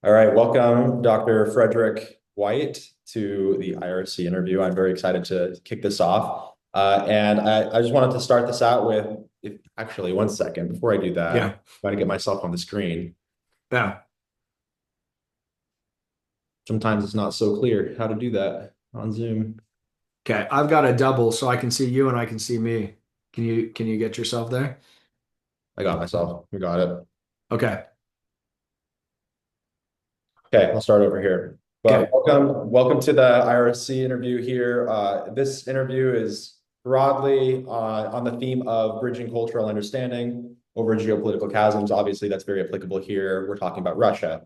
All right, welcome, Dr. Frederick White, to the IRC interview. I'm very excited to kick this off. And I just wanted to start this out with, actually, one second, before I do that, I'm Yeah, trying to get myself on the screen. yeah. Sometimes it's not so clear how to do that on Zoom. Okay, I've got a double so I can see you and I can see me. Can you get yourself there? I got myself. We got it. Okay. Okay, I'll start over here. But Okay. welcome to the IRC interview here. This interview is broadly on the theme of bridging cultural understanding over geopolitical chasms. Obviously, that's very applicable here. We're talking about Russia.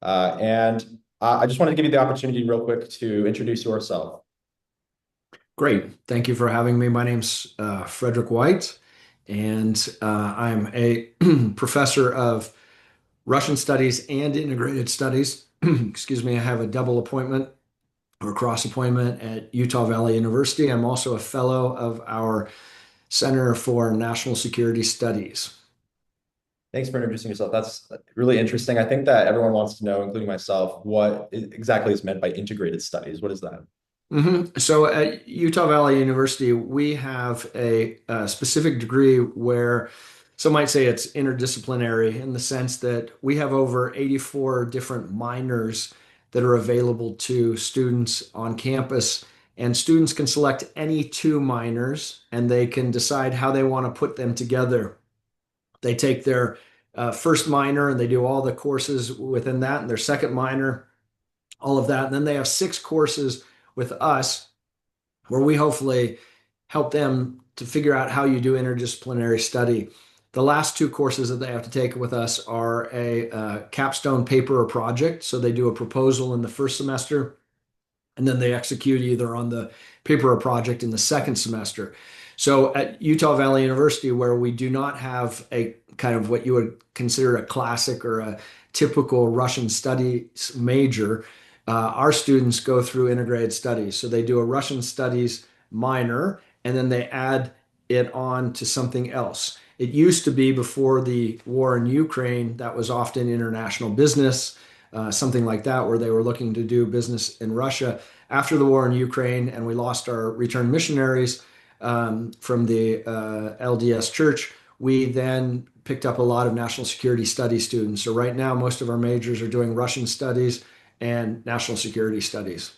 And I just wanted to give you the opportunity real quick to introduce yourself. Great. Thank you for having me. My name's Frederick White, and I'm a professor of Russian studies and integrated studies. Excuse me. I have a double appointment or cross appointment at Utah Valley University. I'm also a fellow of our Center for National Security Studies. Thanks for introducing yourself. That's really interesting. I think that everyone wants to know, including myself, what exactly is meant by integrated studies. What is that? So at Utah Valley University, we have a specific degree where some might say it's interdisciplinary in the sense that we have over 84 different minors that are available to students on campus. And students can select any two minors and they can decide how they want to put them together. They take their first minor and they do all the courses within that, and their second minor, all of that. And then they have six courses with us where we hopefully help them to figure out how you do interdisciplinary study. The last two courses that they have to take with us are a capstone paper or project. So they do a proposal in the first semester, and then they execute either on the paper or project in the second semester. So at Utah Valley University, where we do not have a kind of what you would consider a classic or a typical Russian studies major, our students go through integrated studies. So they do a Russian studies minor, and then they add it on to something else. It used to be before the war in Ukraine, that was often international business, something like that, where they were looking to do business in Russia. After the war in Ukraine, and we lost our returned missionaries from the LDS Church, we then picked up a lot of national security studies students. So right now, most of our majors are doing Russian studies and national security studies.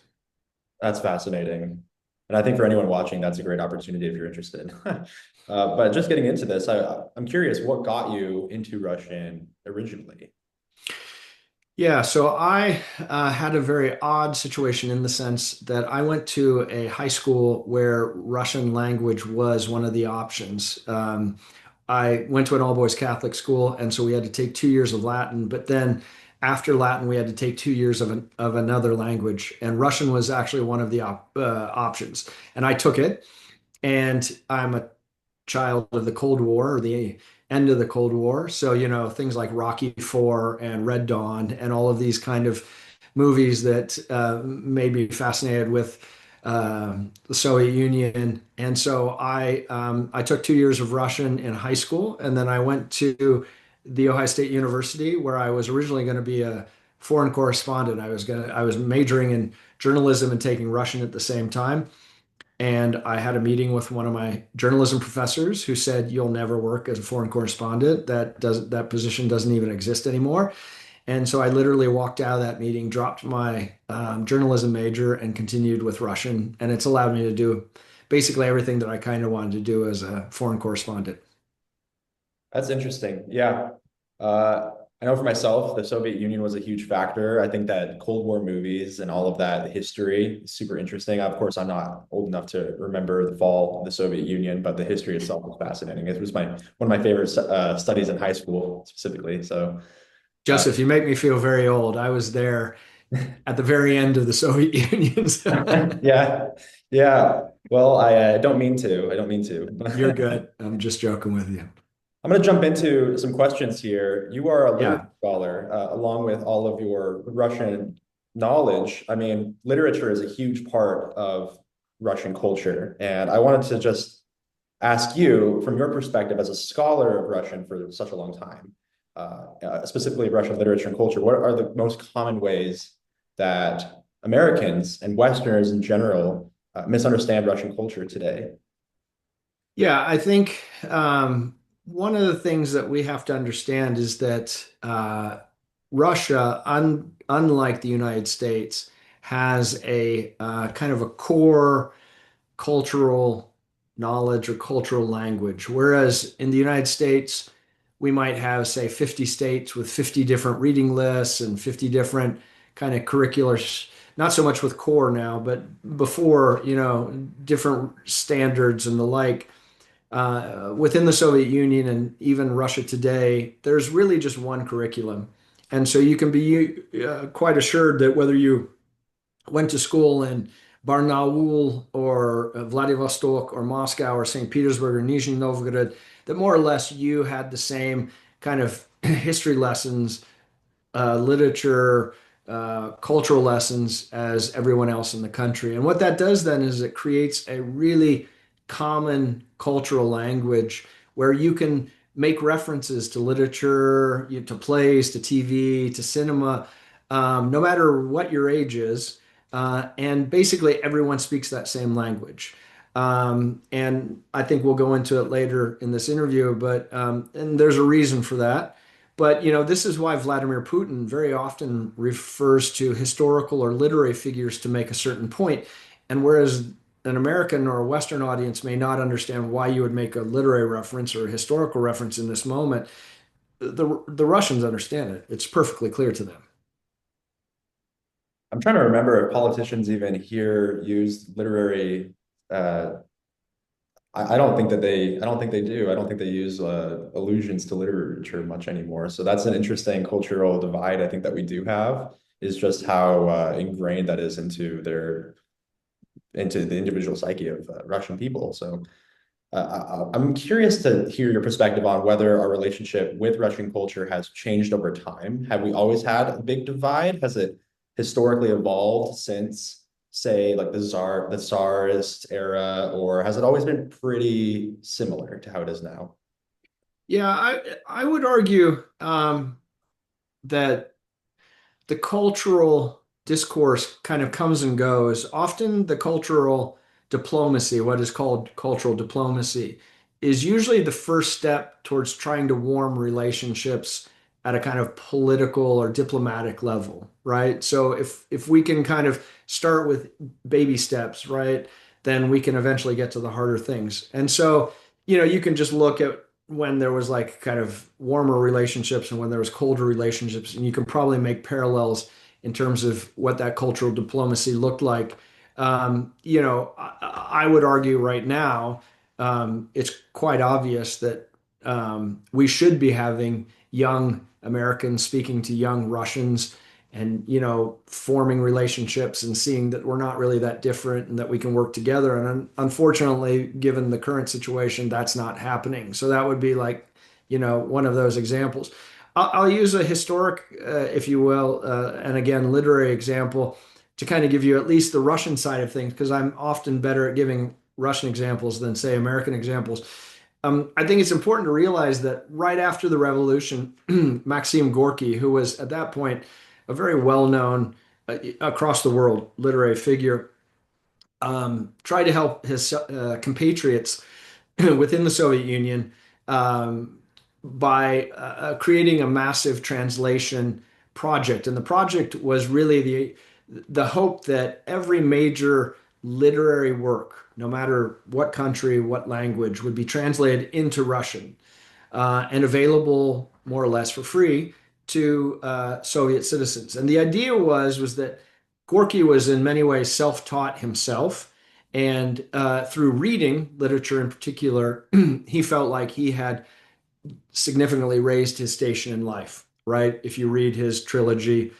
That's fascinating. And I think for anyone watching, that's a great opportunity if you're interested. But just getting into this, I'm curious, what got you into Russian originally? Yeah, so I had a very odd situation in the sense that I went to a high school where Russian language was one of the options. I went to an all boys Catholic school, and so we had to take 2 years of Latin. But then after Latin, we had to take 2 years of another language, and Russian was actually one of the options. And I took it, and I'm a child of the Cold War or the end of the Cold War. So, things like Rocky IV and Red Dawn and all of these kind of movies that made me fascinated with the Soviet Union. And so I took 2 years of Russian in high school, and then I went to the Ohio State University where I was originally going to be a foreign correspondent. I was majoring in journalism and taking Russian at the same time. And I had a meeting with one of my journalism professors who said, "You'll never work as a foreign correspondent. That position doesn't even exist anymore." And so I literally walked out of that meeting, dropped my journalism major, and continued with Russian. And it's allowed me to do basically everything that I kind of wanted to do as a foreign correspondent. That's interesting. Yeah. Uh, I know for myself, the Soviet Union was a huge factor. I think that Cold War movies and all of that history is super interesting. Of course, I'm not old enough to remember the fall of the Soviet Union, but the history itself was fascinating. It was one of my favorite studies in high school specifically. So, uh, Joseph, you make me feel very old. I was there at the very end of the Soviet Union. yeah, yeah. Well, I don't mean to. I don't mean You're to. good. I'm just joking with you. I'm going to jump into some questions here. You are a literature Yeah. scholar, along with all of your Russian knowledge. I mean, literature is a huge part of Russian culture. And I wanted to just ask you, from your perspective as a scholar of Russian for such a long time, specifically Russian literature and culture, what are the most common ways that Americans and Westerners in general misunderstand Russian culture today? Yeah, I think one of the things that we have to understand is that Russia, unlike the United States, has a kind of a core cultural knowledge or cultural language. Whereas in the United States, we might have, say, 50 states with 50 different reading lists and 50 different kind of curriculars, not so much with core now, but before, different standards and the like. Within the Soviet Union and even Russia today, there's really just one curriculum. And so you can be quite assured that whether you went to school in Barnaul or Vladivostok or Moscow or St. Petersburg or Nizhny Novgorod, that more or less you had the same kind of history lessons, literature, cultural lessons as everyone else in the country. And what that does then is it creates a really common cultural language where you can make references to literature, to plays, to TV, to cinema, no matter what your age is. And basically, everyone speaks that same language. And I think we'll go into it later in this interview, but and there's a reason for that. But this is why Vladimir Putin very often refers to historical or literary figures to make a certain point. And whereas an American or a Western audience may not understand why you would make a literary reference or a historical reference in this moment, the Russians understand it. It's perfectly clear to them. I'm trying to remember if politicians even here use literary. Uh, I don't think they do. I don't think they use allusions to literature much anymore. So that's an interesting cultural divide I think that we do have is just how ingrained that is into the individual psyche of Russian people. So I'm curious to hear your perspective on whether our relationship with Russian culture has changed over time. Have we always had a big divide? Has it historically evolved since, say, like the Tsarist era, or has it always been pretty similar to how it is now? Yeah, I would argue that the cultural discourse kind of comes and goes. Often the cultural diplomacy, what is called cultural diplomacy, is usually the first step towards trying to warm relationships at a kind of political or diplomatic level, right? So if we can kind of start with baby steps, right, then we can eventually get to the harder things. And so, you can just look at when there was like kind of warmer relationships and when there was colder relationships, and you can probably make parallels in terms of what that cultural diplomacy looked like. I would argue right now, it's quite obvious that we should be having young Americans speaking to young Russians and forming relationships and seeing that we're not really that different and that we can work together. And unfortunately, given the current situation, that's not happening. So that would be like one of those examples. I'll use a historic, if you will, and again literary example to kind of give you at least the Russian side of things, because I'm often better at giving Russian examples than, say, American examples. I think it's important to realize that right after the revolution, Maxim Gorky, who was at that point a very well-known across the world literary figure, tried to help his compatriots within the Soviet Union by creating a massive translation project. And the project was really the hope that every major literary work, no matter what country, what language, would be translated into Russian and available more or less for free to Soviet citizens. And the idea was that Gorky was in many ways self-taught himself, and through reading literature in particular, he felt like he had significantly raised his station in life. Right? If you read his trilogy,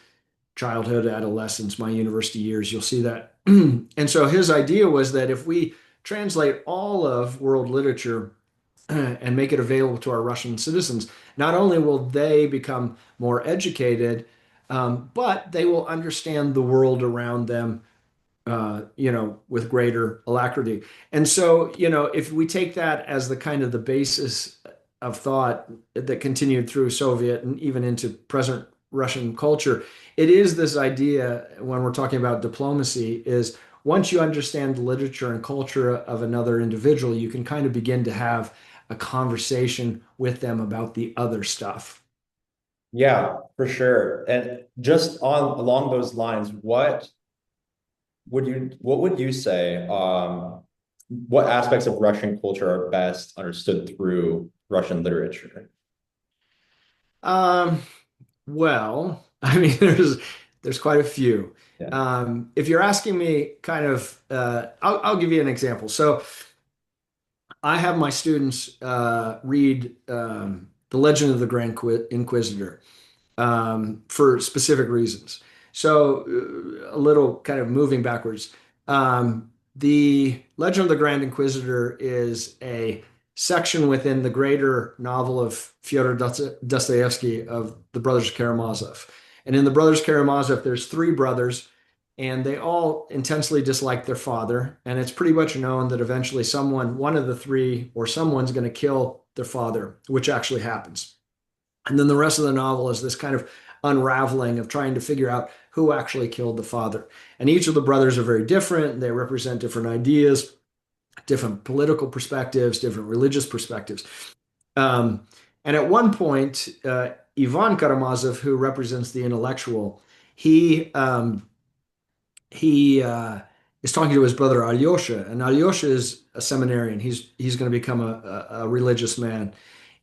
childhood, adolescence, my university years, you'll see that. And so his idea was that if we translate all of world literature and make it available to our Russian citizens, not only will they become more educated, but they will understand the world around them, with greater alacrity. And so, if we take that as the kind of the basis of thought that continued through Soviet and even into present Russian culture. It is this idea when we're talking about diplomacy is once you understand the literature and culture of another individual, you can kind of begin to have a conversation with them about the other stuff. Yeah, for sure. And just on along those lines, what would you say what aspects of Russian culture are best understood through Russian literature? Um, well, I mean, there's quite a few. Yeah. If you're asking me, kind of, I'll give you an example. So I have my students read The Legend of the Grand Inquisitor for specific reasons. So, a little kind of moving backwards. The Legend of the Grand Inquisitor is a section within the greater novel of Fyodor Dostoevsky of the Brothers Karamazov. And in the Brothers Karamazov, there's three brothers, and they all intensely dislike their father. And it's pretty much known that eventually someone, one of the three, or someone's going to kill their father, which actually happens. And then the rest of the novel is this kind of unraveling of trying to figure out who actually killed the father. And each of the brothers are very different. They represent different ideas, different political perspectives, different religious perspectives. Um, and at one point, Ivan Karamazov, who represents the intellectual, he he is talking to his brother Alyosha, and Alyosha is a seminarian. He's going to become a religious man,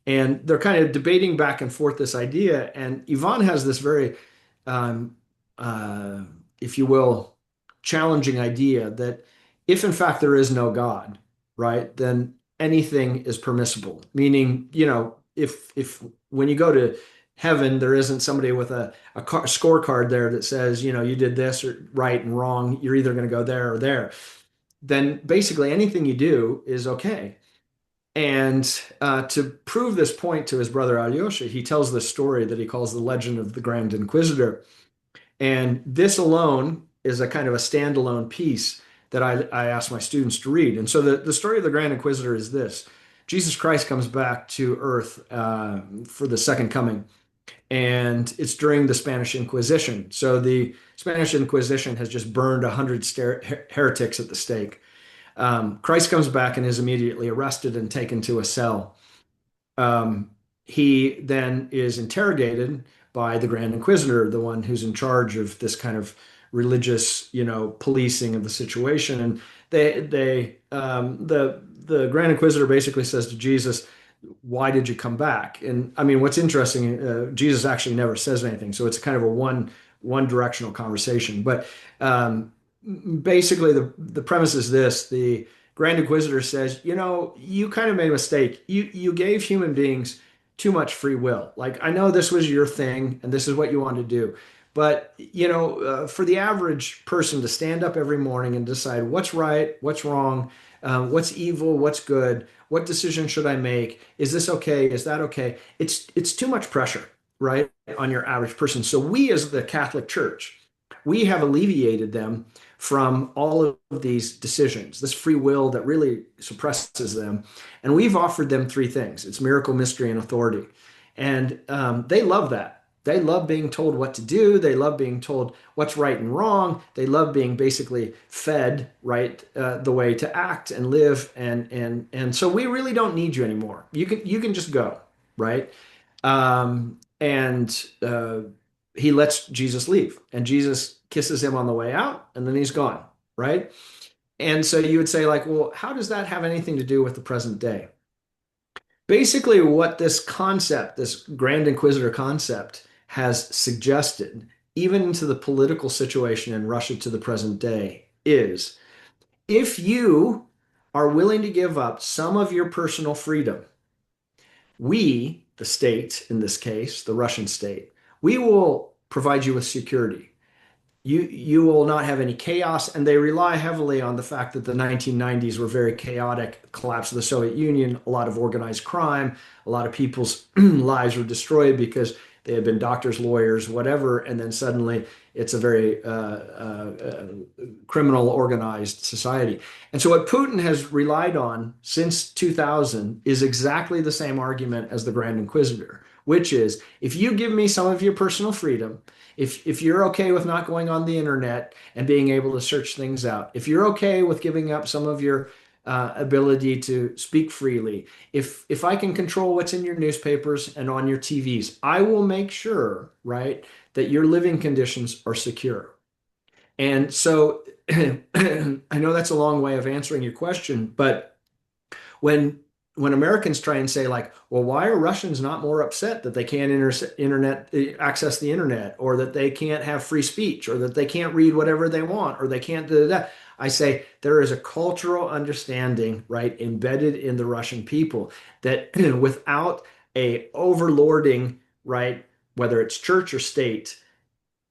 and they're kind of debating back and forth this idea. And Ivan has this very, um, uh, if you will, challenging idea that if in fact there is no God, right, then anything is permissible. Meaning, if when you go to heaven, there isn't somebody with a scorecard there that says, you did this or right and wrong. You're either going to go there or there. Then basically anything you do is okay. And to prove this point to his brother Alyosha, he tells this story that he calls the Legend of the Grand Inquisitor. And this alone is a kind of a standalone piece that I asked my students to read. And so the story of the Grand Inquisitor is this. Jesus Christ comes back to earth for the second coming, and it's during the Spanish Inquisition. So the Spanish Inquisition has just burned 100 heretics at the stake. Christ comes back and is immediately arrested and taken to a cell. Um, he then is interrogated by the Grand Inquisitor, the one who's in charge of this kind of religious, policing of the situation. And the Grand Inquisitor basically says to Jesus, "Why did you come back?" And I mean, what's interesting, Jesus actually never says anything, so it's kind of a one directional conversation. But basically, the premise is this: the Grand Inquisitor says, you kind of made a mistake. You gave human beings too much free will. Like, I know this was your thing and this is what you wanted to do. But, for the average person to stand up every morning and decide what's right, what's wrong, what's evil, what's good, what decision should I make? Is this okay? Is that okay? It's too much pressure, right, on your average person. So we as the Catholic Church, we have alleviated them from all of these decisions, this free will that really suppresses them. And we've offered them three things. It's miracle, mystery, and authority. And they love that. They love being told what to do. They love being told what's right and wrong. They love being basically fed, right, the way to act and live. And so we really don't need you anymore. You can just go, right? And he lets Jesus leave, and Jesus kisses him on the way out, and then he's gone, right? And so you would say, like, well, how does that have anything to do with the present day? Basically, what this concept, this Grand Inquisitor concept, has suggested, even into the political situation in Russia to the present day, is if you are willing to give up some of your personal freedom, we, the state, in this case, the Russian state, we will provide you with security. You will not have any chaos, and they rely heavily on the fact that the 1990s were very chaotic, collapse of the Soviet Union, a lot of organized crime, a lot of people's lives were destroyed because They had been doctors, lawyers, whatever, and then suddenly it's a very criminal organized society. And so what Putin has relied on since 2000 is exactly the same argument as the Grand Inquisitor, which is if you give me some of your personal freedom, if you're okay with not going on the internet and being able to search things out, if you're okay with giving up some of your ability to speak freely, if I can control what's in your newspapers and on your TVs, I will make sure, right, that your living conditions are secure. And so I know that's a long way of answering your question, but when when Americans try and say like, well, why are Russians not more upset that they can't internet access the internet, or that they can't have free speech, or that they can't read whatever they want, or they can't do that? I say there is a cultural understanding, right, embedded in the Russian people that without a overlording, right, whether it's church or state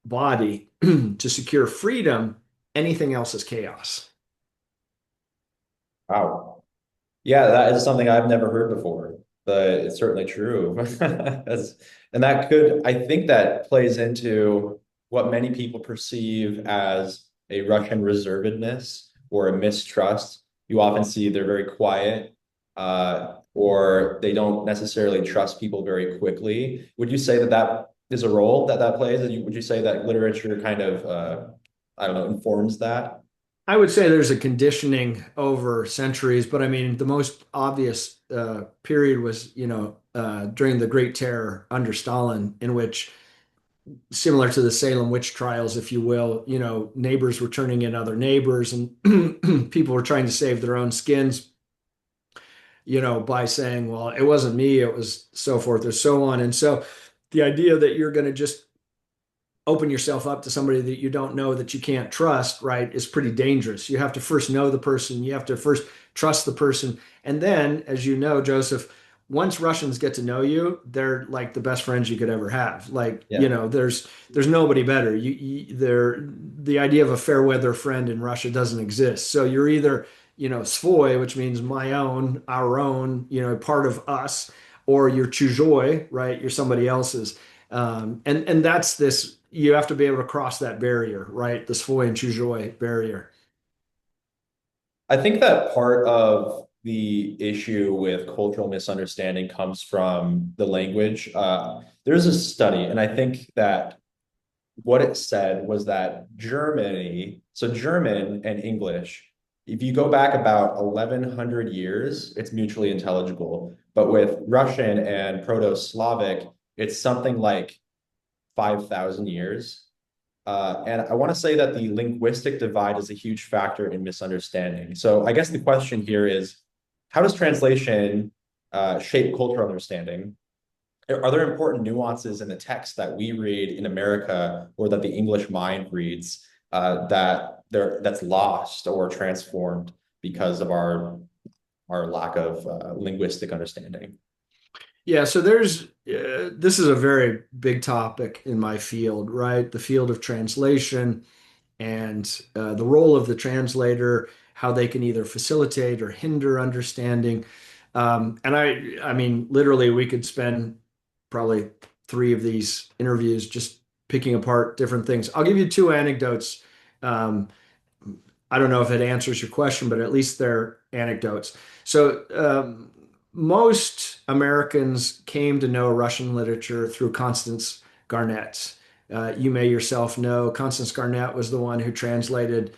body to secure freedom, anything else is chaos. Wow. Yeah, that is something I've never heard before, but it's certainly true. And that could, I think that plays into what many people perceive as a Russian reservedness or a mistrust. You often see they're very quiet, or they don't necessarily trust people very quickly. Would you say that that is a role that that plays? Would you say that literature kind of, I don't know, informs that? I would say there's a conditioning over centuries, but I mean, the most obvious period was, during the Great Terror under Stalin, in which, similar to the Salem witch trials, if you will, neighbors were turning in other neighbors and people were trying to save their own skins, by saying, well, it wasn't me, it was so forth or so on. And so the idea that you're going to just open yourself up to somebody that you don't know, that you can't trust, right, is pretty dangerous. You have to first know the person, you have to first trust the person. And then, as you know, Joseph, once Russians get to know you, they're like the best friends you could ever have. Like, Yeah. there's nobody better. The idea of a fair weather friend in Russia doesn't exist. So you're either, svoi, which means my own, our own, part of us, or you're chuzhoi, right? You're somebody else's. And that's this, you have to be able to cross that barrier, right? The svoi and chuzhoi barrier. I think that part of the issue with cultural misunderstanding comes from the language. There's a study, and I think that what it said was that Germany, so German and English, if you go back about 1100 years, it's mutually intelligible. But with Russian and Proto-Slavic, it's something like 5,000 years. And I want to say that the linguistic divide is a huge factor in misunderstanding. So I guess the question here is, how does translation shape cultural understanding? Are there important nuances in the text that we read in America or that the English mind reads that's lost or transformed because of our lack of linguistic understanding? Yeah, so this is a very big topic in my field, right? The field of translation and the role of the translator, how they can either facilitate or hinder understanding. And I mean, literally, we could spend probably three of these interviews just picking apart different things. I'll give you two anecdotes. Um, I don't know if it answers your question, but at least they're anecdotes. So, most Americans came to know Russian literature through Constance Garnett. You may yourself know Constance Garnett was the one who translated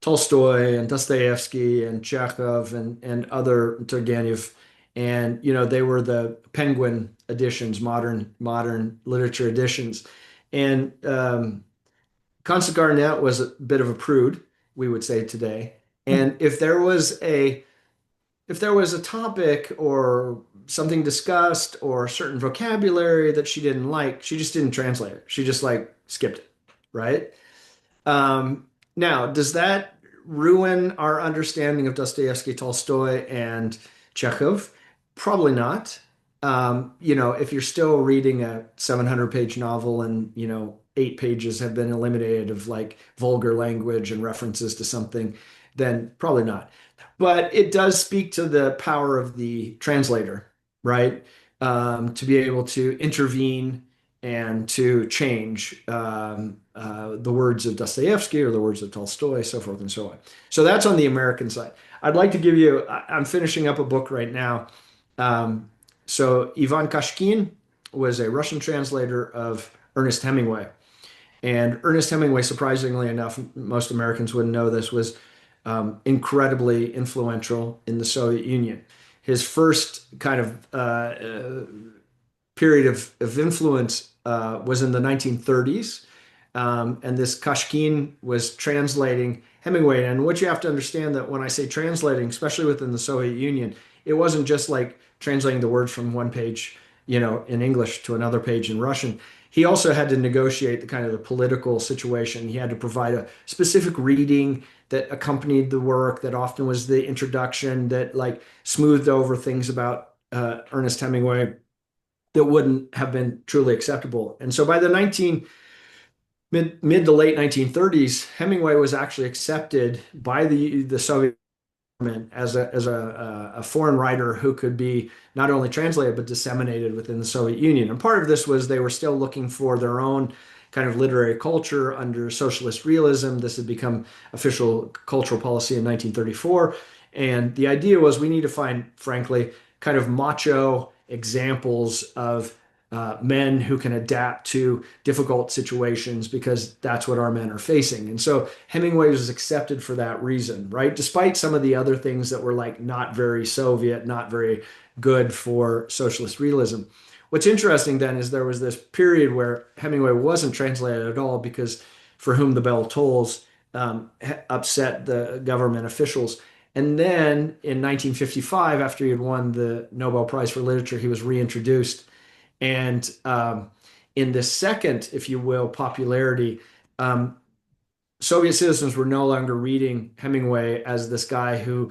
Tolstoy and Dostoevsky and Chekhov and other Turgenev. And, they were the Penguin editions, modern literature editions. And Constance Garnett was a bit of a prude, we would say today. And if there was a topic or something discussed or a certain vocabulary that she didn't like, she just didn't translate it. She just like skipped it, right? Now, does that ruin our understanding of Dostoevsky, Tolstoy, and Chekhov? Probably not. If you're still reading a 700-page novel and, 8 pages have been eliminated of like vulgar language and references to something, then probably not. But it does speak to the power of the translator, right? To be able to intervene and to change the words of Dostoevsky or the words of Tolstoy, so forth and so on. So that's on the American side. I'd like to give you, I'm finishing up a book right now. Um, so Ivan Kashkin was a Russian translator of Ernest Hemingway. And Ernest Hemingway, surprisingly enough, most Americans wouldn't know this, was incredibly influential in the Soviet Union. His first kind of period of influence was in the 1930s. And this Kashkin was translating Hemingway. And what you have to understand that when I say translating, especially within the Soviet Union, it wasn't just like translating the words from one page, in English to another page in Russian. He also had to negotiate the kind of the political situation. He had to provide a specific reading that accompanied the work that often was the introduction that like smoothed over things about Ernest Hemingway that wouldn't have been truly acceptable. And so by the mid to late 1930s, Hemingway was actually accepted by the Soviet as a foreign writer who could be not only translated but disseminated within the Soviet Union. And part of this was they were still looking for their own kind of literary culture under socialist realism. This had become official cultural policy in 1934. And the idea was we need to find, frankly, kind of macho examples of men who can adapt to difficult situations because that's what our men are facing. And so Hemingway was accepted for that reason, right? Despite some of the other things that were like not very Soviet, not very good for socialist realism. What's interesting then is there was this period where Hemingway wasn't translated at all because For Whom the Bell Tolls upset the government officials. And then in 1955, after he had won the Nobel Prize for Literature, he was reintroduced and in the second, if you will, popularity, um, Soviet citizens were no longer reading Hemingway as this guy who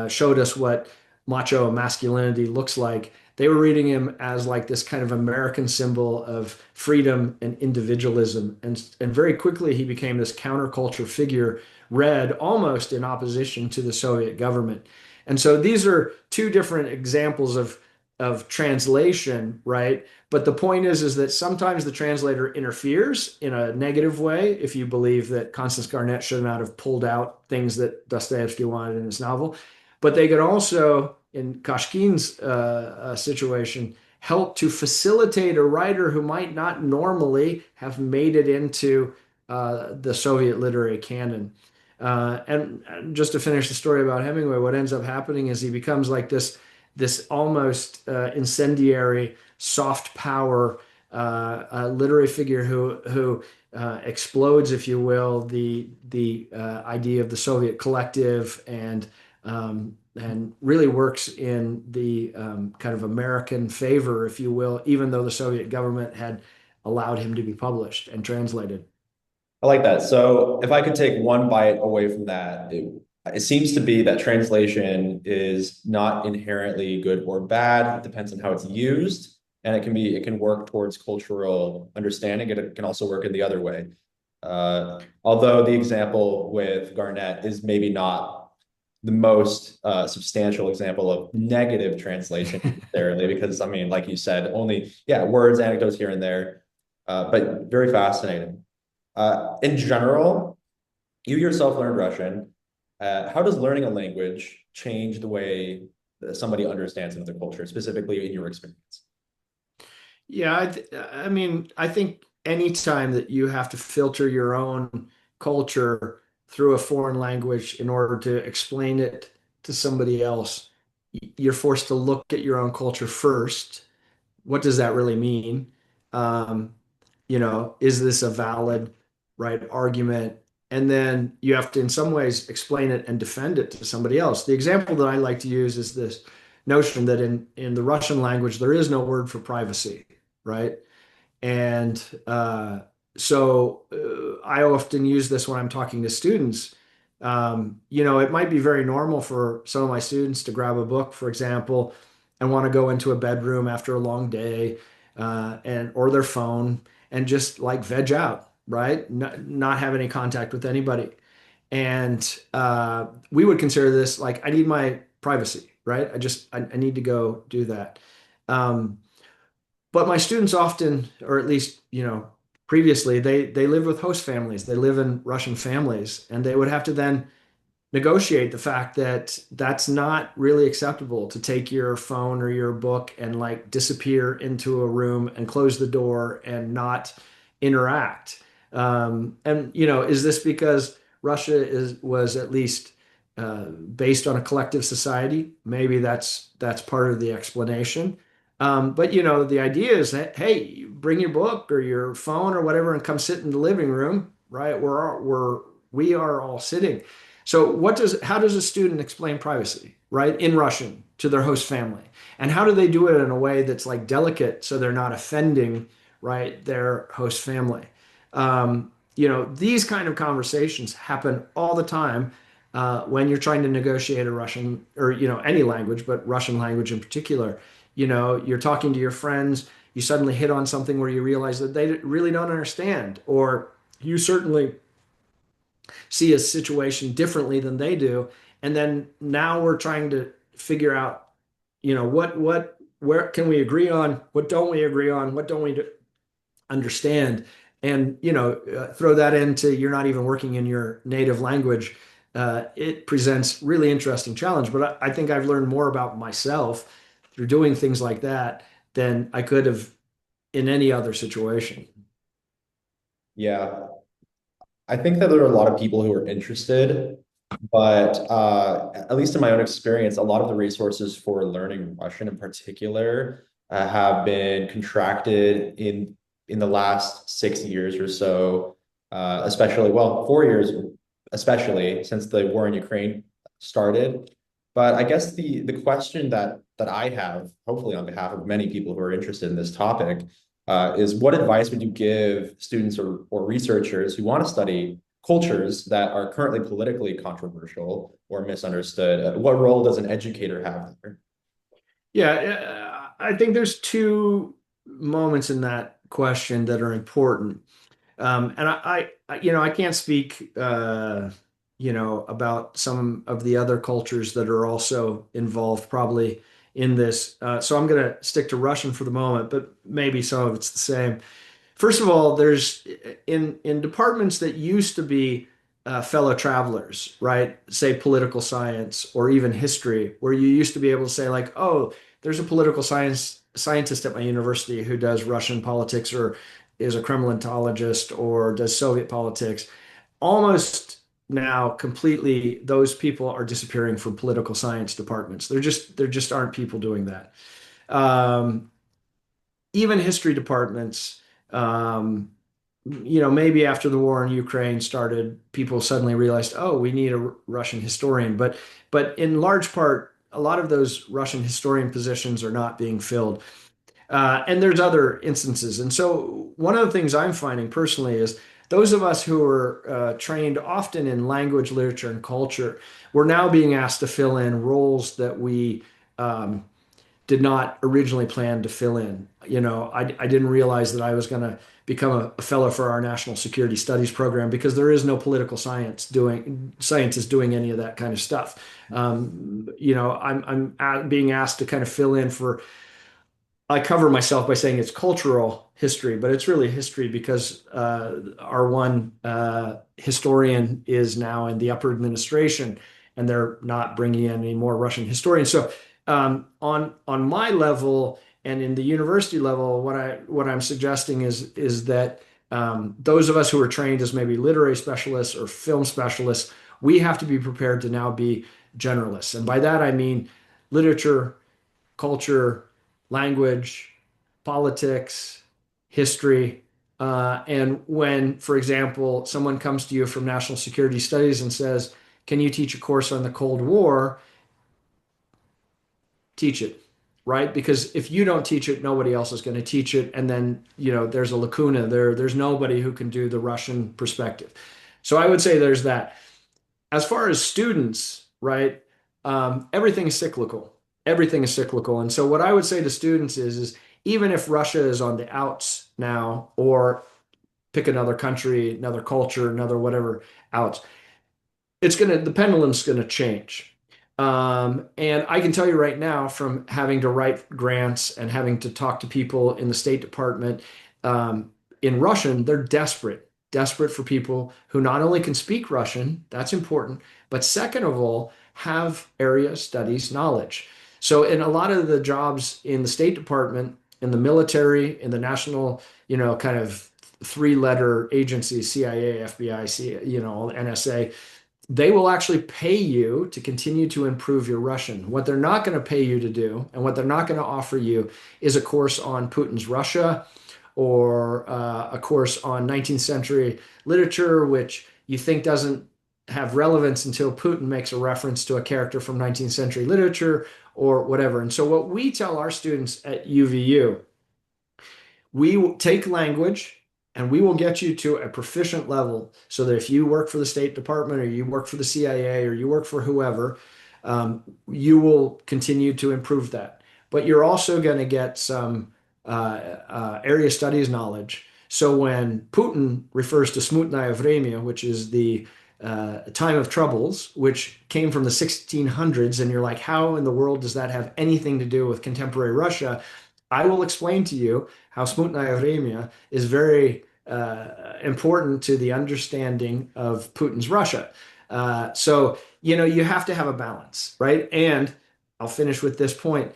showed us what macho masculinity looks like. They were reading him as like this kind of American symbol of freedom and individualism. And very quickly, he became this counterculture figure, read almost in opposition to the Soviet government. And so these are two different examples of translation, right? But the point is that sometimes the translator interferes in a negative way. If you believe that Constance Garnett should not have pulled out things that Dostoevsky wanted in his novel, but they could also, in Kashkin's situation, help to facilitate a writer who might not normally have made it into the Soviet literary canon. And just to finish the story about Hemingway, what ends up happening is he becomes like this almost incendiary, soft power literary figure who explodes, if you will, the idea of the Soviet collective and really works in the kind of American favor, if you will, even though the Soviet government had allowed him to be published and translated. I like that. So if I could take one bite away from that, it seems to be that translation is not inherently good or bad. It depends on how it's used, and it can work towards cultural understanding. It can also work in the other way. Although the example with Garnett is maybe not the most substantial example of negative translation necessarily, because I mean, like you said, only words, anecdotes here and there, but very fascinating. In general, you yourself learned Russian. How does learning a language change the way that somebody understands another culture, specifically in your experience? Yeah, I mean, I think anytime that you have to filter your own culture through a foreign language in order to explain it to somebody else, you're forced to look at your own culture first. What does that really mean? Um, is this a valid, right, argument? And then you have to, in some ways, explain it and defend it to somebody else. The example that I like to use is this notion that in the Russian language, there is no word for privacy, right? And I often use this when I'm talking to students. It might be very normal for some of my students to grab a book, for example, and want to go into a bedroom after a long day, and or their phone and just like veg out, right? Not have any contact with anybody. And we would consider this like I need my privacy, right? I need to go do that. Um, but my students often, or at least, previously, they lived with host families. They live in Russian families, and they would have to then negotiate the fact that that's not really acceptable to take your phone or your book and like disappear into a room and close the door and not interact. And is this because Russia is was at least based on a collective society? Maybe that's part of the explanation. But the idea is that, hey, bring your book or your phone or whatever and come sit in the living room, right? We are all sitting. So how does a student explain privacy, right, in Russian to their host family? And how do they do it in a way that's like delicate so they're not offending, right, their host family? These kind of conversations happen all the time when you're trying to negotiate a Russian or, any language, but Russian language in particular. You're talking to your friends, you suddenly hit on something where you realize that they really don't understand, or you certainly see a situation differently than they do. And then now we're trying to figure out, where can we agree on? What don't we agree on? What don't we understand? And, throw that into you're not even working in your native language. It presents really interesting challenge, but I think I've learned more about myself through doing things like that than I could have in any other situation. Yeah, I think that there are a lot of people who are interested, but at least in my own experience, a lot of the resources for learning Russian in particular have been contracted in the last 6 years or so, especially, well, 4 years, especially since the war in Ukraine started. But I guess the question that I have, hopefully on behalf of many people who are interested in this topic, is what advice would you give students or researchers who want to study cultures that are currently politically controversial or misunderstood? What role does an educator have there? Yeah, I think there's two moments in that question that are important. And I can't speak, about some of the other cultures that are also involved probably in this. So I'm going to stick to Russian for the moment, but maybe some of it's the same. First of all, there's in departments that used to be fellow travelers, right? Say political science or even history, where you used to be able to say like, oh, there's a political science scientist at my university who does Russian politics or is a Kremlintologist or does Soviet politics. Almost now, completely, those people are disappearing from political science departments. There just aren't people doing that. Um, Even history departments, maybe after the war in Ukraine started, people suddenly realized, oh, we need a Russian historian. But in large part, a lot of those Russian historian positions are not being filled. And there's other instances. And so one of the things I'm finding personally is those of us who are trained often in language, literature, and culture, we're now being asked to fill in roles that we did not originally plan to fill in. I didn't realize that I was going to become a fellow for our national security studies program because there is no political scientists doing any of that kind of stuff. I'm being asked to kind of fill in for. I cover myself by saying it's cultural history, but it's really history because our one historian is now in the upper administration, and they're not bringing in any more Russian historians. So on my level and in the university level, what I'm suggesting is that those of us who are trained as maybe literary specialists or film specialists, we have to be prepared to now be generalists, and by that I mean literature, culture, language, politics, history. And when, for example, someone comes to you from national security studies and says, can you teach a course on the Cold War? Teach it, right? Because if you don't teach it, nobody else is going to teach it. And then, there's a lacuna there. There's nobody who can do the Russian perspective. So I would say there's that. As far as students, right? Everything is cyclical. Everything is cyclical. And so what I would say to students is even if Russia is on the outs now, or pick another country, another culture, another whatever outs, the pendulum's gonna change. And I can tell you right now, from having to write grants and having to talk to people in the State Department, in Russian, they're desperate for people who not only can speak Russian, that's important, but second of all, have area studies knowledge. So in a lot of the jobs in the State Department, in the military, in the national, kind of three-letter agencies, CIA, FBI, NSA, they will actually pay you to continue to improve your Russian. What they're not going to pay you to do, and what they're not going to offer you, is a course on Putin's Russia or a course on 19th century literature, which you think doesn't have relevance until Putin makes a reference to a character from 19th century literature or whatever. And so, what we tell our students at UVU, we will take language and we will get you to a proficient level so that if you work for the State Department or you work for the CIA or you work for whoever, you will continue to improve that. But you're also going to get some area studies knowledge. So when Putin refers to smutnaya vremya, which is the time of troubles, which came from the 1600s, and you're like, how in the world does that have anything to do with contemporary Russia? I will explain to you how smutnaya vremya is very important to the understanding of Putin's Russia. So, you have to have a balance, right? And I'll finish with this point.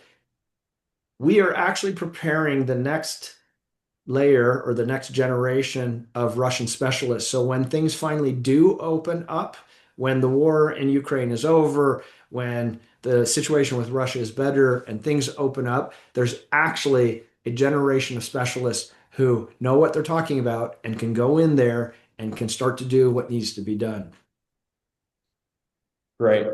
We are actually preparing the next layer or the next generation of Russian specialists. So when things finally do open up, when the war in Ukraine is over, when the situation with Russia is better and things open up, there's actually a generation of specialists who know what they're talking about and can go in there and can start to do what needs to be done. Great.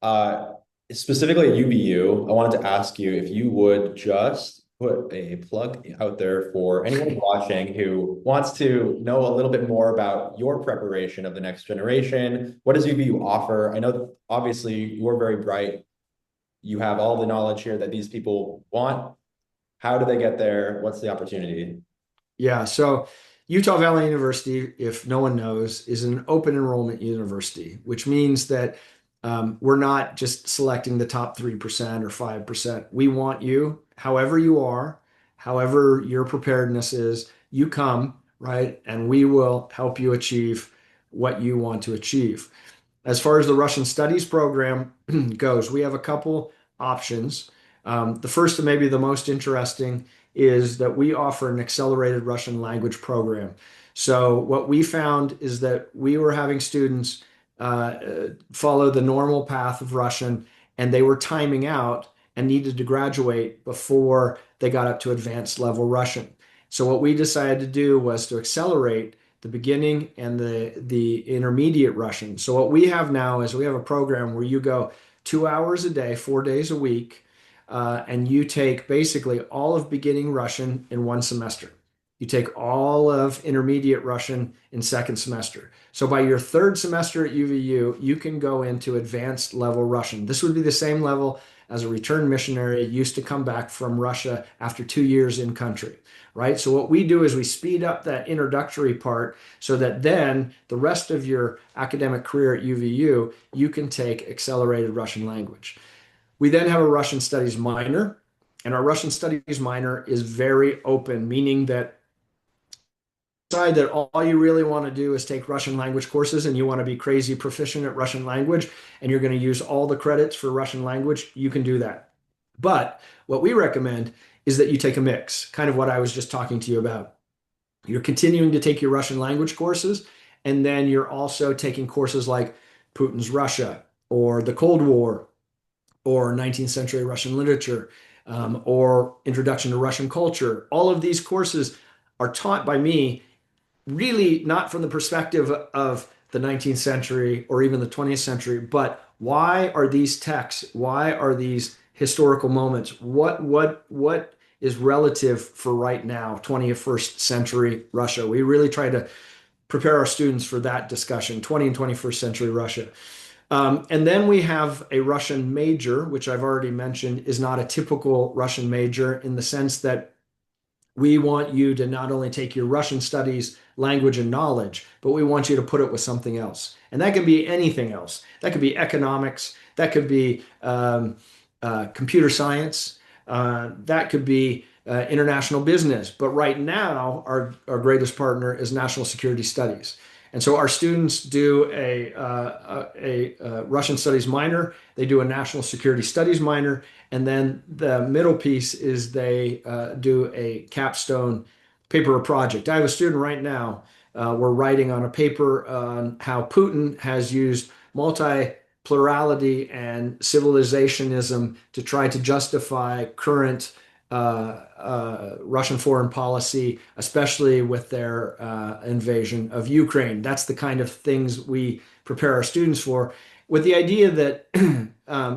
Uh, Specifically at UVU, I wanted to ask you if you would just put a plug out there for anyone watching who wants to know a little bit more about your preparation of the next generation. What does UVU offer? I know that obviously you're very bright. You have all the knowledge here that these people want. How do they get there? What's the opportunity? Yeah, so Utah Valley University, if no one knows, is an open enrollment university, which means that we're not just selecting the top 3% or 5%. We want you, however you are, however your preparedness is, you come, right? And we will help you achieve what you want to achieve. As far as the Russian studies program goes, we have a couple options. The first and maybe the most interesting is that we offer an accelerated Russian language program. So, what we found is that we were having students follow the normal path of Russian, and they were timing out and needed to graduate before they got up to advanced level Russian. So, what we decided to do was to accelerate the beginning and the intermediate Russian. So what we have now is we have a program where you go 2 hours a day, 4 days a week, and you take basically all of beginning Russian in one semester. You take all of intermediate Russian in second semester. So by your third semester at UVU, you can go into advanced level Russian. This would be the same level as a returned missionary used to come back from Russia after 2 years in country, right? So what we do is we speed up that introductory part so that then the rest of your academic career at UVU, you can take accelerated Russian language. We then have a Russian studies minor, and our Russian studies minor is very open, meaning that decide that all you really want to do is take Russian language courses and you want to be crazy proficient at Russian language and you're going to use all the credits for Russian language, you can do that. But what we recommend is that you take a mix, kind of what I was just talking to you about. You're continuing to take your Russian language courses, and then you're also taking courses like Putin's Russia or the Cold War or 19th century Russian literature, or Introduction to Russian Culture. All of these courses are taught by me really not from the perspective of the 19th century or even the 20th century, but why are these texts? Why are these historical moments? What is relative for right now, 21st century Russia? We really try to prepare our students for that discussion, 20 and 21st century Russia. And then we have a Russian major, which I've already mentioned is not a typical Russian major in the sense that we want you to not only take your Russian studies language and knowledge, but we want you to put it with something else. And that can be anything else. That could be economics, that could be computer science, that could be international business. But right now, our greatest partner is national security studies. And so our students do a Russian studies minor, they do a national security studies minor, and then the middle piece is they do a capstone paper or project. I have a student right now, we're writing on a paper on how Putin has used multi-plurality and civilizationism to try to justify current Russian foreign policy, especially with their invasion of Ukraine. That's the kind of things we prepare our students for, with the idea that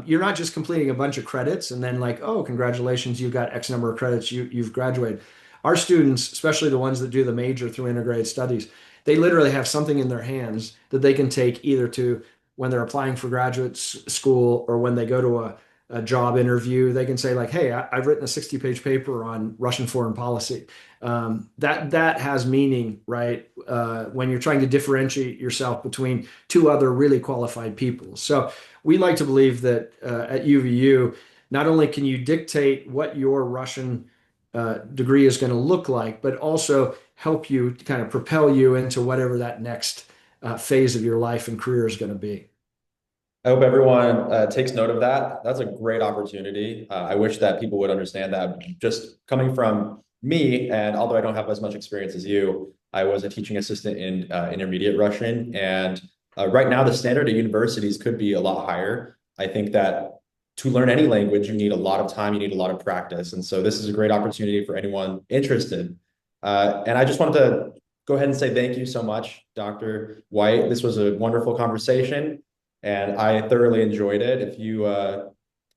you're not just completing a bunch of credits and then like, oh, congratulations, you got X number of credits, you've graduated. Our students, especially the ones that do the major through integrated studies, they literally have something in their hands that they can take either to when they're applying for graduate school or when they go to a job interview. They can say like, "Hey, I've written a 60-page paper on Russian foreign policy." That has meaning, right? When you're trying to differentiate yourself between two other really qualified people. So we like to believe that at UVU, not only can you dictate what your Russian degree is going to look like, but also help you kind of propel you into whatever that next phase of your life and career is going to be. I hope everyone takes note of that. That's a great opportunity. I wish that people would understand that. Just coming from me, and although I don't have as much experience as you, I was a teaching assistant in intermediate Russian. And right now, the standard at universities could be a lot higher. I think that to learn any language, you need a lot of time, you need a lot of practice. And so this is a great opportunity for anyone interested. And I just wanted to go ahead and say thank you so much, Dr. White. This was a wonderful conversation and I thoroughly enjoyed it.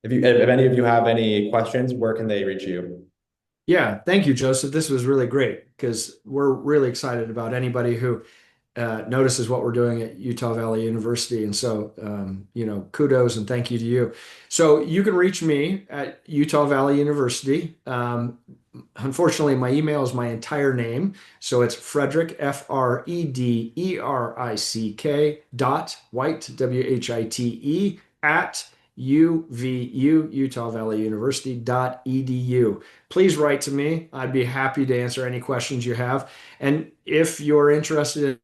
If any of you have any questions, where can they reach you? Yeah, thank you, Joseph. This was really great because we're really excited about anybody who notices what we're doing at Utah Valley University. And so, kudos and thank you to you. So you can reach me at Utah Valley University. Unfortunately, my email is my entire name. So it's Frederick, Frederick dot White, White, at UVU, Utah Valley University .edu. Please write to me. I'd be happy to answer any questions you have. And if you're interested